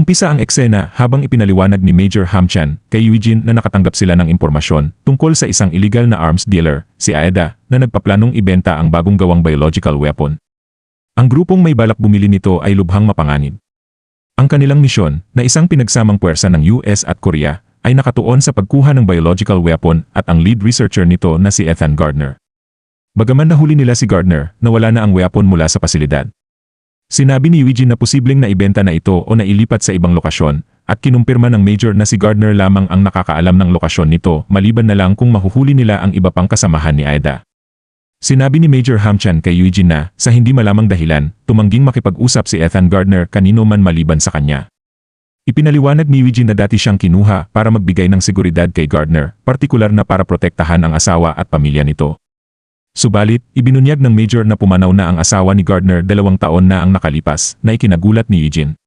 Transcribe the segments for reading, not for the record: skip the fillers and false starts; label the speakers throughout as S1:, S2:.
S1: Umpisa ang eksena habang ipinaliwanag ni Major Hamchan kay Eugene na nakatanggap sila ng impormasyon tungkol sa isang illegal na arms dealer, si Aida, na nagpaplanong ibenta ang bagong gawang biological weapon. Ang grupong may balak bumili nito ay lubhang mapanganib. Ang kanilang misyon, na isang pinagsamang puwersa ng US at Korea, ay nakatuon sa pagkuha ng biological weapon at ang lead researcher nito na si Ethan Gardner. Bagaman nahuli nila si Gardner, nawala na ang weapon mula sa pasilidad. Sinabi ni Eugene na posibleng naibenta na ito o nailipat sa ibang lokasyon, at kinumpirma ng Major na si Gardner lamang ang nakakaalam ng lokasyon nito maliban na lang kung mahuhuli nila ang iba pang kasamahan ni Aida. Sinabi ni Major Hamchan kay Eugene na, sa hindi malamang dahilan, tumangging makipag-usap si Ethan Gardner kanino man maliban sa kanya. Ipinaliwanag ni Eugene na dati siyang kinuha para magbigay ng seguridad kay Gardner, partikular na para protektahan ang asawa at pamilya nito. Subalit, ibinunyag ng Major na pumanaw na ang asawa ni Gardner 2 taon na ang nakalipas, na ikinagulat ni Eugene.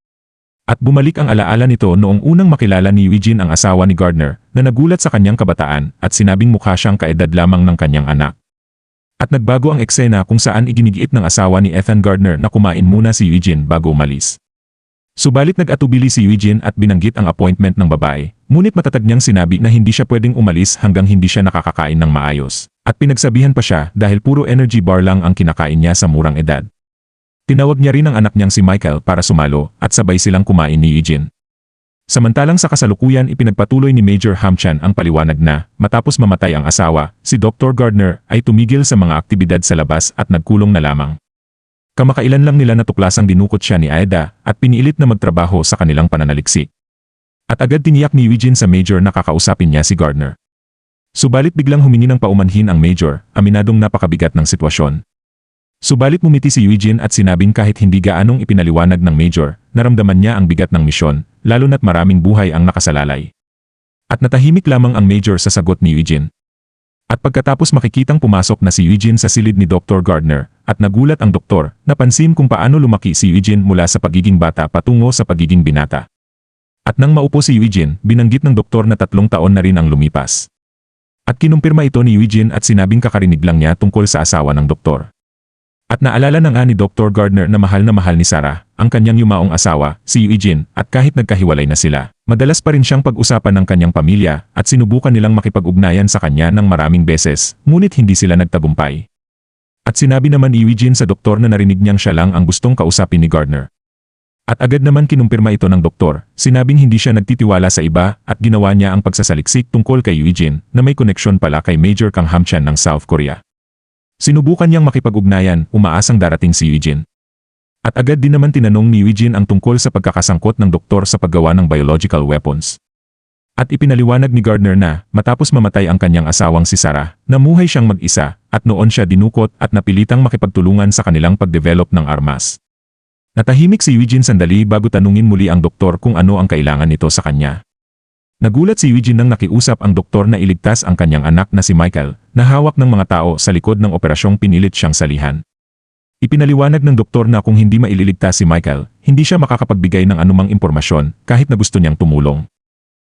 S1: At bumalik ang alaala nito noong unang makilala ni Eugene ang asawa ni Gardner, na nagulat sa kanyang kabataan at sinabing mukha siyang kaedad lamang ng kanyang anak. At nagbago ang eksena kung saan iginigiit ng asawa ni Ethan Gardner na kumain muna si Eugene bago umalis. Subalit nag-atubili si Eugene at binanggit ang appointment ng babae, ngunit matatag niyang sinabi na hindi siya pwedeng umalis hanggang hindi siya nakakakain ng maayos. At pinagsabihan pa siya dahil puro energy bar lang ang kinakain niya sa murang edad. Tinawag niya rin ang anak niyang si Michael para sumalo at sabay silang kumain ni Eugene. Samantalang sa kasalukuyan ipinagpatuloy ni Major Hamchan ang paliwanag na, matapos mamatay ang asawa, si Dr. Gardner ay tumigil sa mga aktibidad sa labas at nagkulong na lamang. Kamakailan lang nila natuklasang dinukot siya ni Aida at pinilit na magtrabaho sa kanilang pananaliksik. At agad tiniyak ni Eugene sa Major na kakausapin niya si Gardner. Subalit biglang humingi ng paumanhin ang Major, aminadong napakabigat ng sitwasyon. Subalit mumiti si Eugene at sinabing kahit hindi gaanong ipinaliwanag ng Major, naramdaman niya ang bigat ng misyon, lalo na't maraming buhay ang nakasalalay. At natahimik lamang ang Major sa sagot ni Eugene. At pagkatapos makikitang pumasok na si Eugene sa silid ni Dr. Gardner, at nagulat ang doktor, napansin kung paano lumaki si Eugene mula sa pagiging bata patungo sa pagiging binata. At nang maupo si Eugene, binanggit ng doktor na 3 taon na rin ang lumipas. At kinumpirma ito ni Eugene at sinabing kakarinig lang niya tungkol sa asawa ng doktor. At naalala na nga ni Dr. Gardner na mahal ni Sarah, ang kanyang yumaong asawa, si Eugene, at kahit nagkahiwalay na sila, madalas pa rin siyang pag-usapan ng kanyang pamilya at sinubukan nilang makipag-ugnayan sa kanya ng maraming beses, ngunit hindi sila nagtagumpay. At sinabi naman ni Eugene sa doktor na narinig niyang siya lang ang gustong kausapin ni Gardner. At agad naman kinumpirma ito ng doktor, sinabing hindi siya nagtitiwala sa iba at ginawa niya ang pagsasaliksik tungkol kay Eugene na may koneksyon pala kay Major Kang Hamchan ng South Korea. Sinubukan niyang makipag-ugnayan, umaasang darating si Eugene. At agad din naman tinanong ni Eugene ang tungkol sa pagkakasangkot ng doktor sa paggawa ng biological weapons. At ipinaliwanag ni Gardner na, matapos mamatay ang kanyang asawang si Sarah, namuhay siyang mag-isa, at noon siya dinukot at napilitang makipagtulungan sa kanilang pagdevelop ng armas. Natahimik si Eugene sandali bago tanungin muli ang doktor kung ano ang kailangan nito sa kanya. Nagulat si Eugene nang nakiusap ang doktor na iligtas ang kanyang anak na si Michael, na hawak ng mga tao sa likod ng operasyong pinilit siyang salihan. Ipinaliwanag ng doktor na kung hindi maililigtas si Michael, hindi siya makakapagbigay ng anumang impormasyon kahit na gusto niyang tumulong.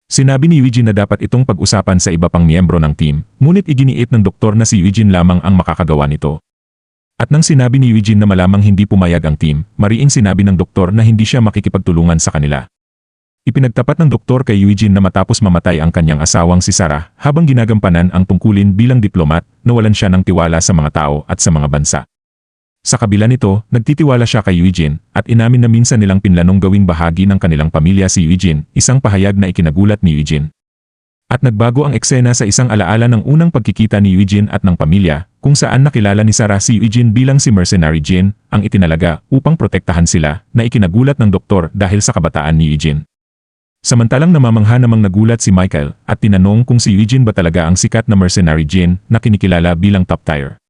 S1: Sinabi ni Eugene na dapat itong pag-usapan sa iba pang miyembro ng team, ngunit iginiit ng doktor na si Eugene lamang ang makakagawa nito. At nang sinabi ni Eugene na malamang hindi pumayag ang team, mariing sinabi ng doktor na hindi siya makikipagtulungan sa kanila. Ipinagtapat ng doktor kay Eugene na matapos mamatay ang kanyang asawang si Sarah, habang ginagampanan ang tungkulin bilang diplomat, nawalan siya ng tiwala sa mga tao at sa mga bansa. Sa kabila nito, nagtitiwala siya kay Eugene, at inamin na minsan nilang pinlanong gawing bahagi ng kanilang pamilya si Eugene, isang pahayag na ikinagulat ni Eugene. At nagbago ang eksena sa isang alaala ng unang pagkikita ni Eugene at ng pamilya, kung saan nakilala ni Sarah si Eugene bilang si Mercenary Jean, ang itinalaga upang protektahan sila, na ikinagulat ng doktor dahil sa kabataan ni Eugene. Samantalang namamangha namang nagulat si Michael at tinanong kung si Eugene ba talaga ang sikat na Mercenary Jean na kinikilala bilang top tier.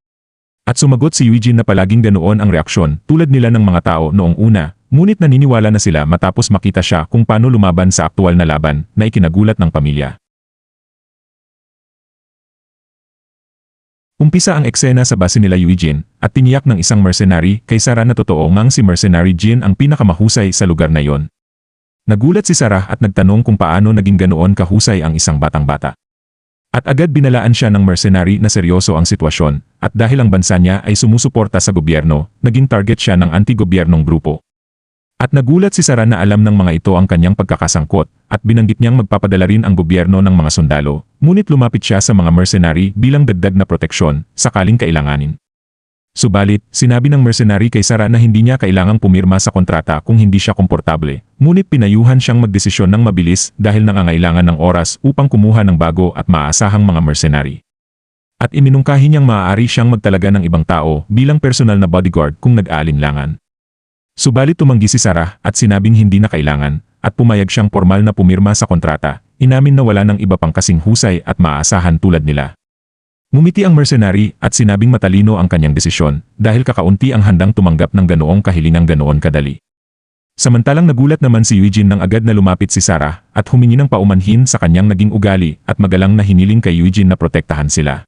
S1: At sumagot si Eugene na palaging ganoon ang reaksyon tulad nila ng mga tao noong una, ngunit naniniwala na sila matapos makita siya kung paano lumaban sa aktual na laban na ikinagulat ng pamilya. Umpisa ang eksena sa base nila Eugene at tiniyak ng isang mercenary kay Sarah na totoo ngang si Mercenary Jean ang pinakamahusay sa lugar na yon. Nagulat si Sarah at nagtanong kung paano naging ganoon kahusay ang isang batang-bata. At agad binalaan siya ng mercenary na seryoso ang sitwasyon, at dahil ang bansa niya ay sumusuporta sa gobyerno, naging target siya ng anti-gobyernong grupo. At nagulat si Sarah na alam ng mga ito ang kanyang pagkakasangkot at binanggit niyang magpapadala rin ang gobyerno ng mga sundalo, ngunit lumapit siya sa mga mercenary bilang dagdag na proteksyon sakaling kailanganin. Subalit, sinabi ng mercenary kay Sarah na hindi niya kailangang pumirma sa kontrata kung hindi siya komportable, ngunit pinayuhan siyang magdesisyon ng mabilis dahil nangangailangan ng oras upang kumuha ng bago at maaasahang mga mercenary. At iminungkahi niyang maaari siyang magtalaga ng ibang tao bilang personal na bodyguard kung nag-aalinlangan. Subalit tumanggi si Sarah at sinabing hindi na kailangan, at pumayag siyang formal na pumirma sa kontrata, inamin na wala ng iba pang kasing husay at maaasahan tulad nila. Ngumiti ang mercenary at sinabing matalino ang kanyang desisyon dahil kakaunti ang handang tumanggap ng ganoong kahilingang ganoon kadali. Samantalang nagulat naman si Eugene nang agad na lumapit si Sarah at humingi ng paumanhin sa kanyang naging ugali at magalang na hiniling kay Eugene na protektahan sila.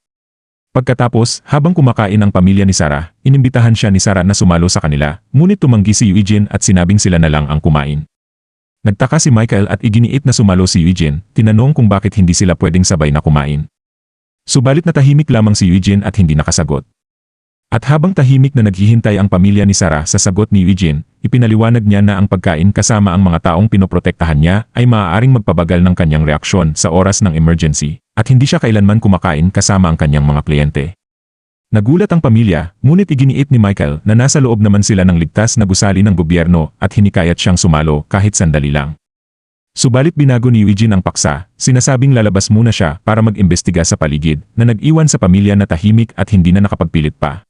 S1: Pagkatapos, habang kumakain ang pamilya ni Sarah, inimbitahan siya ni Sarah na sumalo sa kanila, ngunit tumanggi si Eugene at sinabing sila na lang ang kumain. Nagtaka si Michael at iginiit na sumalo si Eugene, tinanong kung bakit hindi sila pwedeng sabay na kumain. Subalit natahimik lamang si Eugene at hindi nakasagot. At habang tahimik na naghihintay ang pamilya ni Sarah sa sagot ni Eugene, ipinaliwanag niya na ang pagkain kasama ang mga taong pinoprotektahan niya ay maaaring magpabagal ng kanyang reaksyon sa oras ng emergency, at hindi siya kailanman kumakain kasama ang kanyang mga kliyente. Nagulat ang pamilya, ngunit iginiit ni Michael na nasa loob naman sila ng ligtas na gusali ng gobyerno at hinikayat siyang sumalo kahit sandali lang. Subalit binago ni Eugene ang paksa, sinasabing lalabas muna siya para mag-imbestiga sa paligid na nag-iwan sa pamilya na tahimik at hindi na nakapagpilit pa.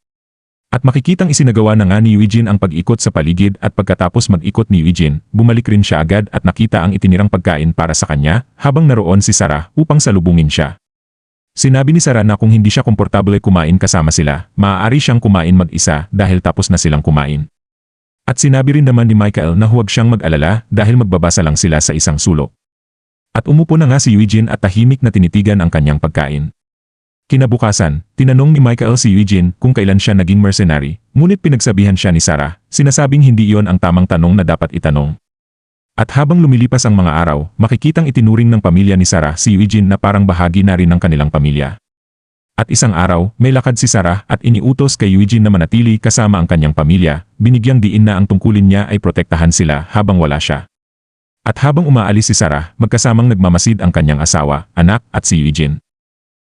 S1: At makikitang isinagawa na nga ni Eugene ang pag-ikot sa paligid at pagkatapos mag-ikot ni Eugene, bumalik rin siya agad at nakita ang itinirang pagkain para sa kanya habang naroon si Sarah upang salubungin siya. Sinabi ni Sarah na kung hindi siya komportable kumain kasama sila, maaari siyang kumain mag-isa dahil tapos na silang kumain. At sinabi rin naman ni Michael na huwag siyang mag-alala dahil magbabasa lang sila sa isang sulok. At umupo na nga si Eugene at tahimik na tinitigan ang kanyang pagkain. Kinabukasan, tinanong ni Michael si Eugene kung kailan siya naging mercenary, ngunit pinagsabihan siya ni Sarah, sinasabing hindi iyon ang tamang tanong na dapat itanong. At habang lumilipas ang mga araw, makikitang itinuring ng pamilya ni Sarah si Eugene na parang bahagi na rin ng kanilang pamilya. At isang araw, may lakad si Sarah at iniutos kay Eugene na manatili kasama ang kanyang pamilya, binigyang diin na ang tungkulin niya ay protektahan sila habang wala siya. At habang umaalis si Sarah, magkasamang nagmamasid ang kanyang asawa, anak at si Eugene.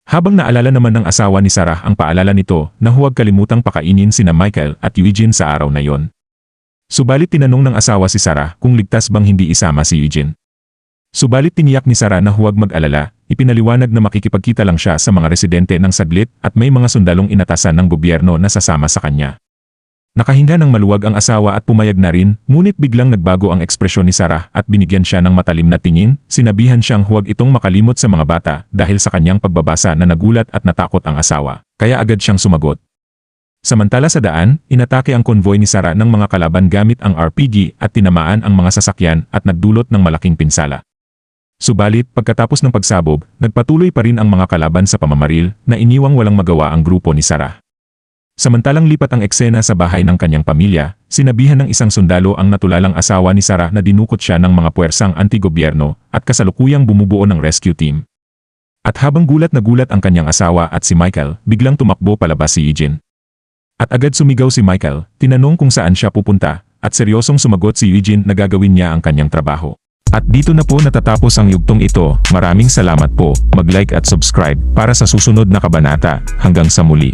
S1: Habang naalala naman ng asawa ni Sarah ang paalala nito na huwag kalimutang pakainin sina Michael at Eugene sa araw na yon. Subalit tinanong ng asawa si Sarah kung ligtas bang hindi isama si Eugene. Subalit tiniyak ni Sarah na huwag mag-alala, ipinaliwanag na makikipagkita lang siya sa mga residente ng saglit at may mga sundalong inatasan ng gobyerno na sasama sa kanya. Nakahinga ng maluwag ang asawa at pumayag na rin, ngunit biglang nagbago ang ekspresyon ni Sarah at binigyan siya ng matalim na tingin, sinabihan siyang huwag itong makalimot sa mga bata dahil sa kanyang pagbabasa na nagulat at natakot ang asawa, kaya agad siyang sumagot. Samantala sa daan, inatake ang konvoy ni Sarah ng mga kalaban gamit ang RPG at tinamaan ang mga sasakyan at nagdulot ng malaking pinsala. Subalit, pagkatapos ng pagsabog, nagpatuloy pa rin ang mga kalaban sa pamamaril na iniwang walang magawa ang grupo ni Sarah. Samantalang lipat ang eksena sa bahay ng kanyang pamilya, sinabihan ng isang sundalo ang natulalang asawa ni Sarah na dinukot siya ng mga puwersang anti-gobyerno at kasalukuyang bumubuo ng rescue team. At habang gulat na gulat ang kanyang asawa at si Michael, biglang tumakbo palabas si Eugene. At agad sumigaw si Michael, tinanong kung saan siya pupunta, at seryosong sumagot si Eugene na gagawin niya ang kanyang trabaho. At dito na po natatapos ang yugtong ito. Maraming salamat po, mag-like at subscribe para sa susunod na kabanata. Hanggang sa muli.